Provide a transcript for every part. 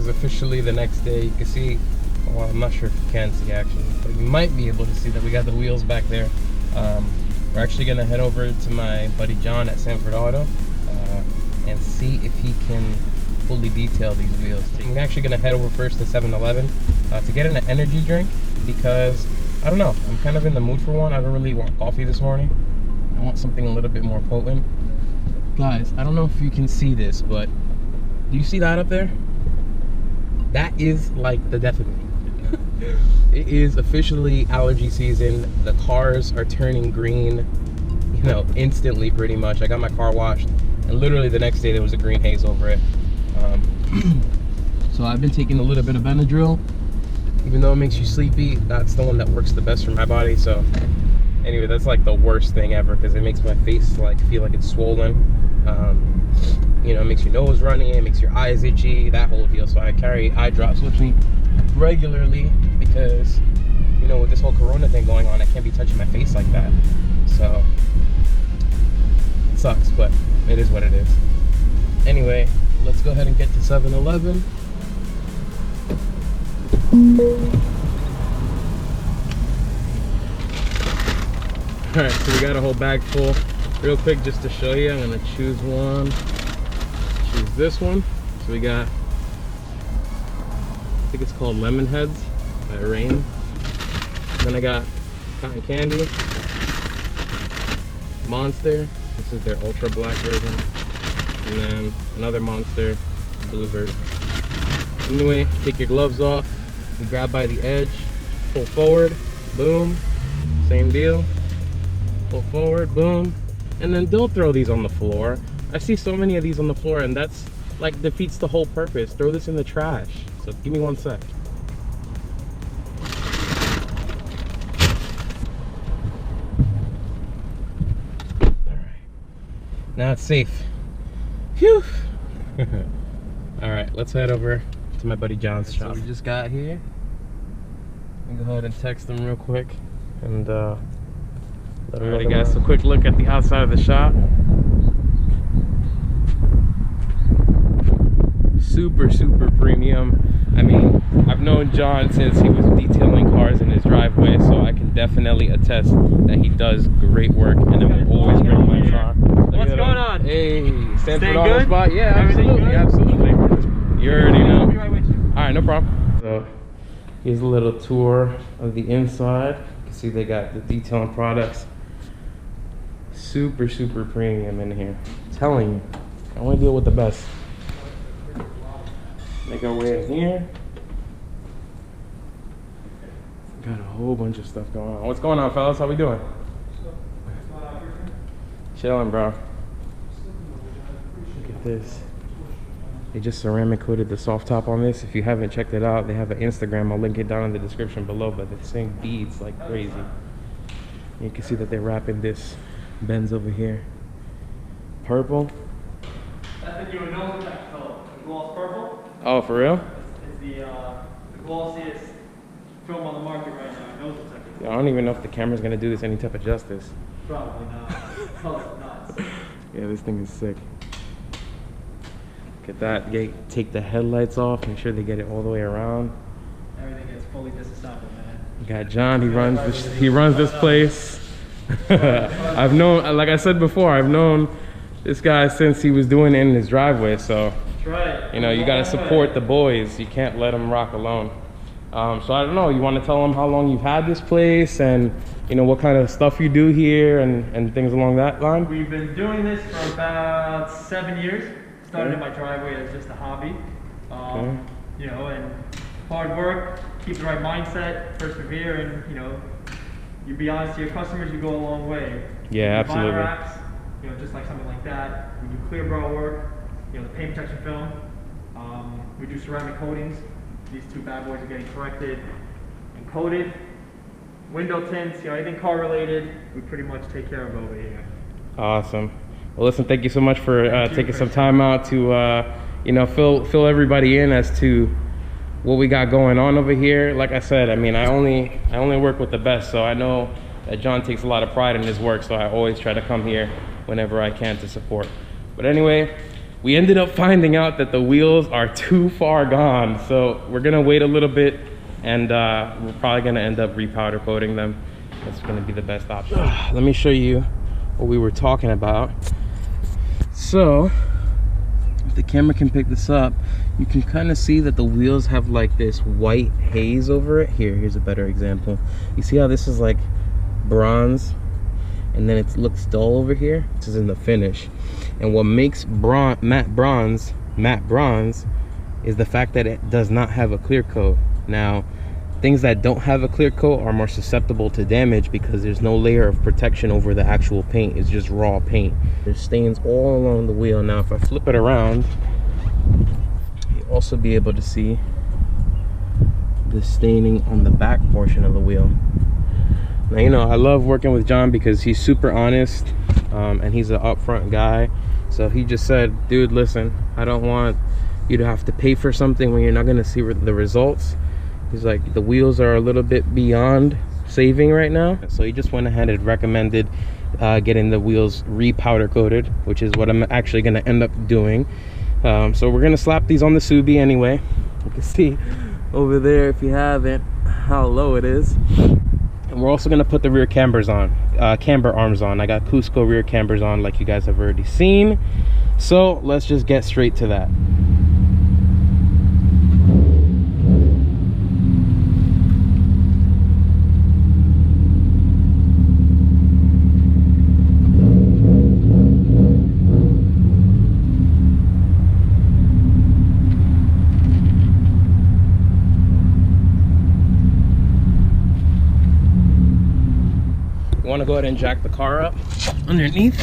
is officially the next day. You can see, well, I'm not sure if you can see actually, but you might be able to see that we got the wheels back there. We're actually gonna head over to my buddy John at Sanford Auto and see if he can fully detail these wheels. I'm actually gonna head over first to 7-Eleven to get an energy drink, because I don't know, I'm kind of in the mood for one. I don't really want coffee this morning. I want something a little bit more potent. Guys, I don't know if you can see this, but do you see that up there? That is like the death of me. It is officially allergy season. The cars are turning green, you know, instantly pretty much. I got my car washed and literally the next day there was a green haze over it. So I've been taking a little bit of Benadryl. Even though it makes you sleepy, that's the one that works the best for my body. So anyway, that's like the worst thing ever, because it makes my face like feel like it's swollen. You know, it makes your nose runny, it makes your eyes itchy, that whole deal. So I carry eye drops with me regularly, because, you know, with this whole corona thing going on, I can't be touching my face like that. So it sucks, but it is what it is. Anyway, let's go ahead and get to 7-Eleven. Alright, so we got a whole bag full. Real quick, just to show you, I'm gonna choose one. Choose this one. So we got, I think it's called Lemon Heads by Rain. Then I got cotton candy, Monster. This is their ultra black version. And then another Monster, blue version. Anyway, take your gloves off. You grab by the edge, pull forward, boom, same deal. Pull forward, boom, and then don't throw these on the floor. I see so many of these on the floor, and that's like defeats the whole purpose. Throw this in the trash. So give me 1 sec. All right, now it's safe. Phew. All right, let's head over to my buddy John's shop. So we just got here. Let me go ahead and text them real quick and alright guys, so quick look at the outside of the shop. Super premium. I mean, I've known John since he was detailing cars in his driveway, so I can definitely attest that he does great work, and I will always bring my car. What's going on? Hey, Sanford Auto Spot. Yeah, absolutely. You already know. I'll be right with you. Alright, no problem. So here's a little tour of the inside. You can see they got the detailing products. Super premium in here. I'm telling you, I want to deal with the best. Make our way in here. Got a whole bunch of stuff going on. What's going on, fellas? How we doing? Chilling, bro. Look at this. They just ceramic coated the soft top on this. If you haven't checked it out, they have an Instagram. I'll link it down in the description below, but they're saying beads like crazy. You can see that they're wrapping this Benz over here. Purple. That's the new nose effect, so the gloss purple. Oh, for real? It's the glossiest film on the market right now. Nose effect. I don't even know if the camera's gonna do this any type of justice. Probably not. Color's nuts. Yeah, this thing is sick. Look at that. Take the headlights off. Make sure they get it all the way around. Everything gets fully disassembled, man. You got John. He runs this place. I've known, like I said before, I've known this guy since he was doing it in his driveway. So, That's right. you know, you got to support the boys. You can't let them rock alone. So I don't know. You want to tell them how long you've had this place, and you know what kind of stuff you do here, and things along that line? We've been doing this for about 7 years. Started in my driveway as just a hobby. You know, and hard work, keep the right mindset, persevere, and you know, you be honest to your customers, you go a long way. Yeah, absolutely. Vinyl wraps, you know, just like something like that. We do clear bra work, you know, the paint protection film. We do ceramic coatings. These two bad boys are getting corrected and coated. Window tints, you know, anything car related, we pretty much take care of over here. Awesome. Well, listen, thank you so much for taking some time out to, you know, fill everybody in as to what we got going on over here. Like I said, I mean, I only work with the best, so I know that John takes a lot of pride in his work, so I always try to come here whenever I can to support. But anyway, we ended up finding out that the wheels are too far gone. So we're gonna wait a little bit, and we're probably gonna end up repowder coating them. That's gonna be the best option. Let me show you what we were talking about. So if the camera can pick this up, you can kind of see that the wheels have like this white haze over it. Here's a better example. You see how this is like bronze, and then it looks dull over here? This is in the finish. And what makes matte bronze is the fact that it does not have a clear coat. Now, things that don't have a clear coat are more susceptible to damage because there's no layer of protection over the actual paint. It's just raw paint. There's stains all along the wheel. Now, if I flip it around, you'll also be able to see the staining on the back portion of the wheel. Now, you know, I love working with John because he's super honest, and he's an upfront guy. So he just said, dude, listen, I don't want you to have to pay for something when you're not going to see the results. He's like, the wheels are a little bit beyond saving right now. So he just went ahead and recommended getting the wheels repowder coated, which is what I'm actually going to end up doing. So we're going to slap these on the Subi anyway. You can see over there, if you haven't, how low it is. And we're also going to put the rear cambers on, camber arms on. I got Cusco rear cambers on, like you guys have already seen. So let's just get straight to that. Want to go ahead and jack the car up underneath.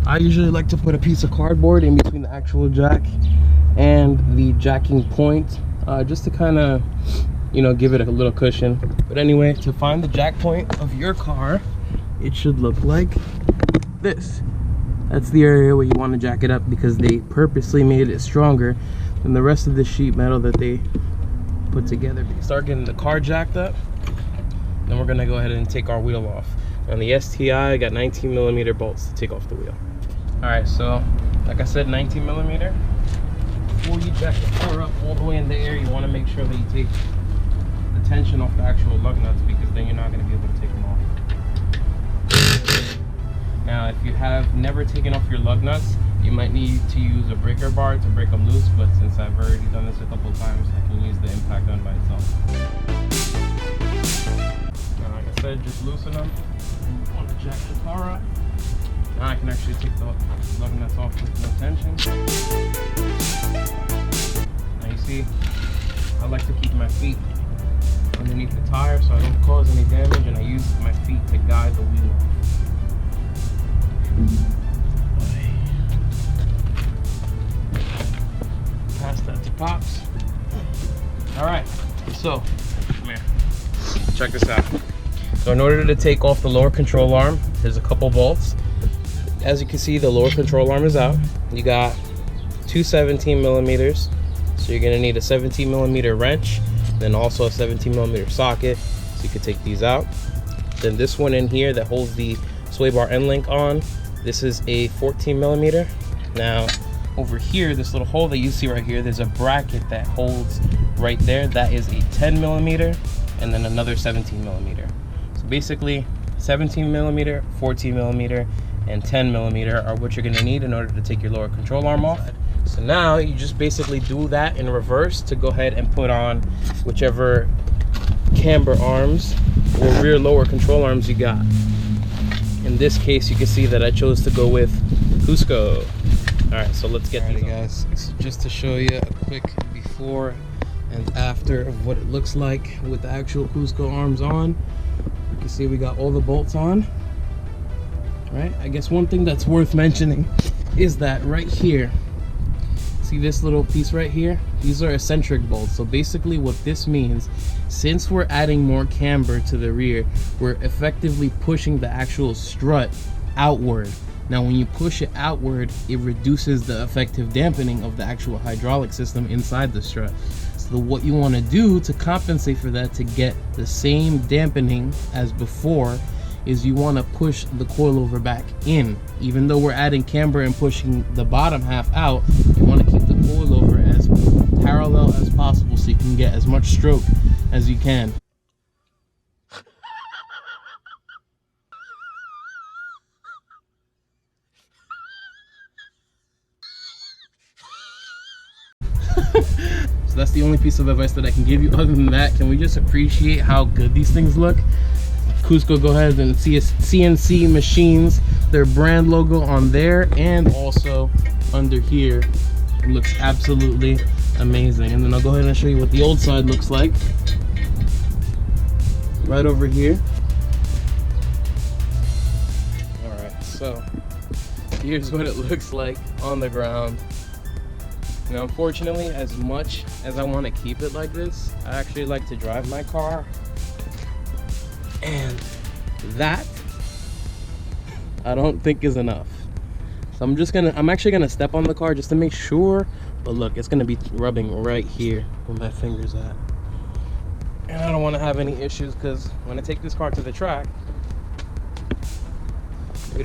I usually like to put a piece of cardboard in between the actual jack and the jacking point, just to kind of, you know, give it a little cushion. But anyway, to find the jack point of your car, it should look like this. That's the area where you want to jack it up, because they purposely made it stronger than the rest of the sheet metal that they put together. Start getting the car jacked up, then we're gonna go ahead and take our wheel off. On the STI, I got 19mm bolts to take off the wheel. All right, so like I said, 19mm. Before you jack the car up all the way in the air, you want to make sure that you take the tension off the actual lug nuts, because then you're not going to be able to take them off. Now, if you have never taken off your lug nuts, you might need to use a breaker bar to break them loose, but since I've already done this a couple of times, I can use the impact gun by itself. Like I said, just loosen them. You want to jack the car up. Now I can actually take the lug nuts off with no tension. Now you see, I like to keep my feet underneath the tire so I don't cause any damage, and I use my feet to guide the wheel. Pass that to Pops. Alright, so come here. Check this out. So in order to take off the lower control arm, there's a couple bolts. As you can see, the lower control arm is out. You got two 17mm, so you're gonna need a 17mm wrench, then also a 17mm socket, so you can take these out. Then this one in here that holds the sway bar end link on, this is a 14mm. Now over here, this little hole that you see right here, there's a bracket that holds right there. That is a 10mm, and then another 17mm. So basically 17mm, 14mm, and 10mm are what you're gonna need in order to take your lower control arm off. So now you just basically do that in reverse to go ahead and put on whichever camber arms or rear lower control arms you got. In this case, you can see that I chose to go with Cusco. All right, so let's get these on. Guys, so just to show you a quick before and after of what it looks like with the actual Cusco arms on. You can see we got all the bolts on. Right, I guess one thing that's worth mentioning is that right here, see this little piece right here? These are eccentric bolts. So basically what this means, since we're adding more camber to the rear, we're effectively pushing the actual strut outward. Now when you push it outward, it reduces the effective dampening of the actual hydraulic system inside the strut. So what you want to do to compensate for that, to get the same dampening as before, is you want to push the coilover back in. Even though we're adding camber and pushing the bottom half out, you want to keep the coilover as parallel as possible so you can get as much stroke as you can. So that's the only piece of advice that I can give you. Other than that, can we just appreciate how good these things look? Cusco, go ahead and see CNC machines, their brand logo on there and also under here. It looks absolutely amazing. And then I'll go ahead and show you what the old side looks like. Right over here. All right, so here's what it looks like on the ground. Now, unfortunately, as much as I want to keep it like this, I actually like to drive my car. And that, I don't think is enough. So I'm actually gonna step on the car just to make sure. But look, it's gonna be rubbing right here where my finger's at. And I don't want to have any issues because when I take this car to the track, we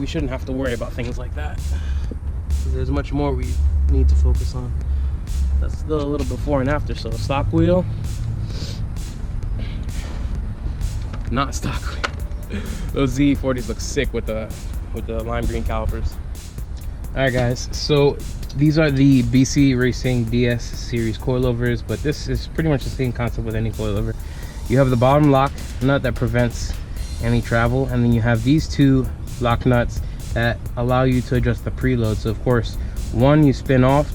shouldn't have to worry about things like that. There's much more we need to focus on. That's still a little before and after. So stock wheel, not stock wheel. Those Z40s look sick with the lime green calipers. All right, guys. So these are the BC Racing DS series coilovers, but this is pretty much the same concept with any coilover. You have the bottom lock nut that prevents any travel, and then you have these two lock nuts that allow you to adjust the preload. So of course, one you spin off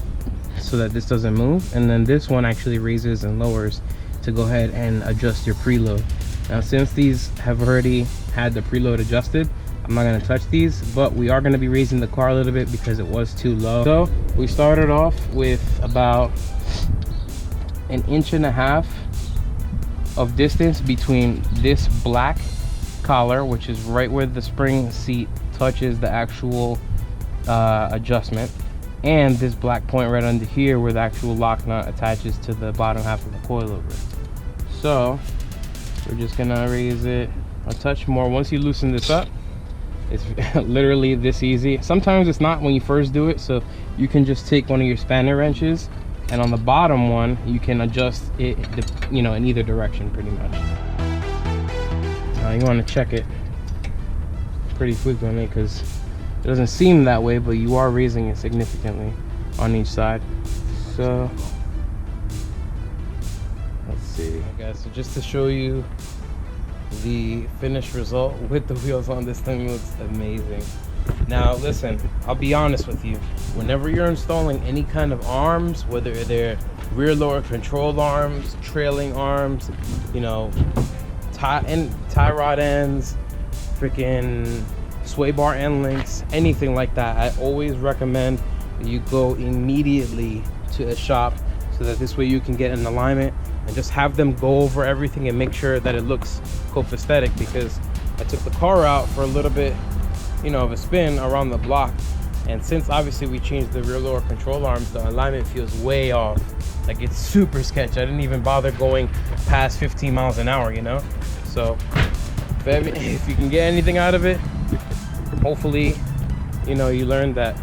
so that this doesn't move, and then this one actually raises and lowers to go ahead and adjust your preload. Now, since these have already had the preload adjusted, I'm not going to touch these, but we are going to be raising the car a little bit because it was too low. So we started off with about 1.5 inches of distance between this black collar, which is right where the spring seat touches the actual adjustment, and this black point right under here where the actual lock nut attaches to the bottom half of the coilover. So we're just gonna raise it a touch more. Once you loosen this up, it's literally this easy. Sometimes it's not when you first do it, so you can just take one of your spanner wrenches, and on the bottom one you can adjust it, you know, in either direction pretty much. Now you want to check it pretty frequently because it doesn't seem that way, but you are raising it significantly on each side. So let's see, guys. So just to show you the finished result with the wheels on, this thing looks amazing. Now listen, I'll be honest with you, whenever you're installing any kind of arms, whether they're rear lower control arms, trailing arms, you know, tie rod ends, freaking sway bar end links, anything like that, I always recommend that you go immediately to a shop so that this way you can get an alignment and just have them go over everything and make sure that it looks copacetic. Because I took the car out for a little bit, you know, of a spin around the block, and since obviously we changed the rear lower control arms, the alignment feels way off. Like, it's super sketchy. I didn't even bother going past 15 miles an hour, you know. So if you can get anything out of it, hopefully, you know, you learned that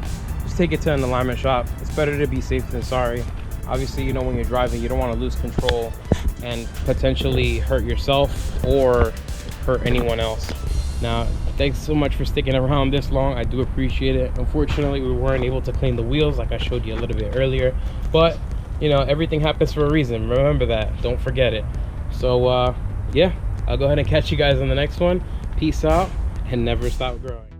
just take it to an alignment shop. It's better to be safe than sorry. Obviously, you know, when you're driving, you don't want to lose control and potentially hurt yourself or hurt anyone else. Now, thanks so much for sticking around this long. I do appreciate it. Unfortunately, we weren't able to clean the wheels like I showed you a little bit earlier, but you know, everything happens for a reason. Remember that. Don't forget it. So yeah, I'll go ahead and catch you guys on the next one. Peace out and never stop growing.